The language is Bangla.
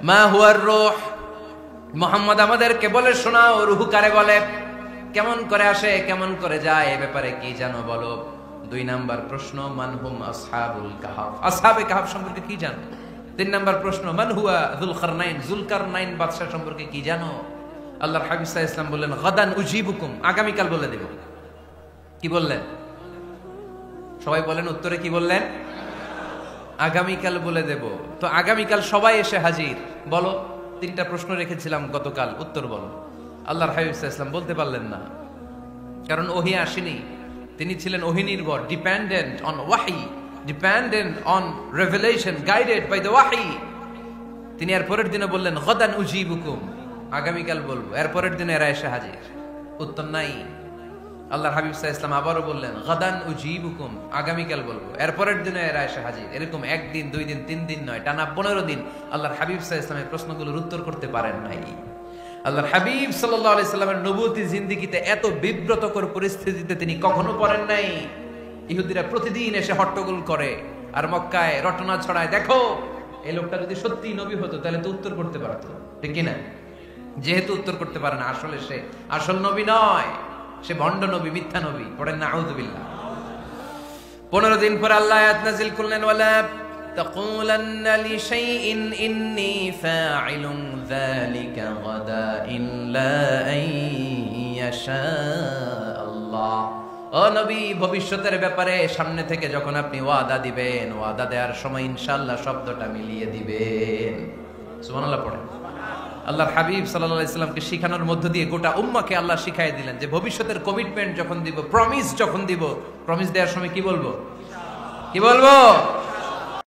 মা হুয়ার রূহ, মুহাম্মদ আমাদেরকে বলে শোনাও রূহ কারে বলে, কেমন করে আসে, কেমন করে যায়, এ ব্যাপারে কি জানো বলো। 2 নাম্বার প্রশ্ন, মানহুম আসহাবুল কাহাফ, আসহাবে কাহাফ সম্পর্কে কি জানো। 3 নাম্বার প্রশ্ন, মান হুয়া যুলকারনাইন, যুলকারনাইন বাদশা সম্পর্কে কি জানো। আল্লাহর হাবিব সাল্লাল্লাহু আলাইহি ওয়াসাল্লাম বললেন গাদান উজিবুকুম, আগামীকাল বলে দেব। কি বললেন? সবাই বলেন উত্তরে কি বললেন? আগামীকাল বলে দেব। তো আগামীকাল সবাই এসে হাজির। বলো, 3টা প্রশ্ন রেখেছিলাম গতকাল, উত্তর বলো। আল্লাহর হাবিব সাল্লাল্লাহু আলাইহি ওয়াসাল্লাম বলতে পারলেন না, কারণ ওহী আসেনি। তিনি ছিলেন ওহী নির্ভর, ডিপেন্ডেন্ট অন ওয়াহি, dependent on revelation, guided by the ওয়াহি। তিনি এর পরের দিনে বললেন গাদান উজিবুকুম, আগামীকাল বলবো। এর পরের দিনে এরা এসে হাজির, উত্তর নাই। আল্লাহর হাবিব সাল্লাল্লাহু আলাইহি ওয়াসাল্লাম আবারও বললেন গাদান উজিবুকুম, আগামীকাল বলবো। এর পরের দিনে এরা এসে হাজির। এরকম 1 দিন 2 দিন 3 দিন নয়, টানা 15 দিন আল্লাহর হাবিব সাল্লাল্লাহু আলাইহি ওয়াসাল্লামের প্রশ্নগুলোর উত্তর করতে পারেন নাই। আল্লাহর হাবিব সাল্লাল্লাহু আলাইহি সাল্লামের নবুয়তি জিন্দেগিতে এত বিব্রতকর পরিস্থিতিতে তিনি কখনো পড়েন নাই। ইহুদিরা প্রতিদিন এসে হট্টগোল করে আর মক্কায় রটনা ছড়ায়, দেখো এই লোকটা যদি সত্যি নবী হতো তাহলে তো উত্তর করতে পারতো, ঠিক কি না? যেহেতু উত্তর করতে পারে না, আসলে সে আসল নবী নয়, সে ভণ্ড নবী, মিথ্যা নবী। পড়েন না আউযুবিল্লাহ। 15 দিন পর আল্লাহ আয়াত নাযিল করলেন, ওয়ালা তাকুলান্না লিশাইইন ইন্নী ফাইলুন যালিকা গাদা ইল্লা আইয়াশা আল্লাহ। ও নবী, ভবিষ্যতের ব্যাপারে সামনে থেকে যখন আপনি ওয়াদা দিবেন, ওয়াদা দেওয়ার সময় ইনশাআল্লাহ শব্দটা মিলিয়ে দিবেন। সুবহানাল্লাহ পড়েন। আল্লাহর হাবিব সাল্লাল্লাহু আলাইহি সাল্লামকে শিখানোর মধ্য দিয়ে গোটা উম্মাহকে আল্লাহ শিখাই দিলেন যে ভবিষ্যতের কমিটমেন্ট যখন দিব, প্রমিস যখন দিব, প্রমিস দেওয়ার সময় কি বলবো? কি বলবো?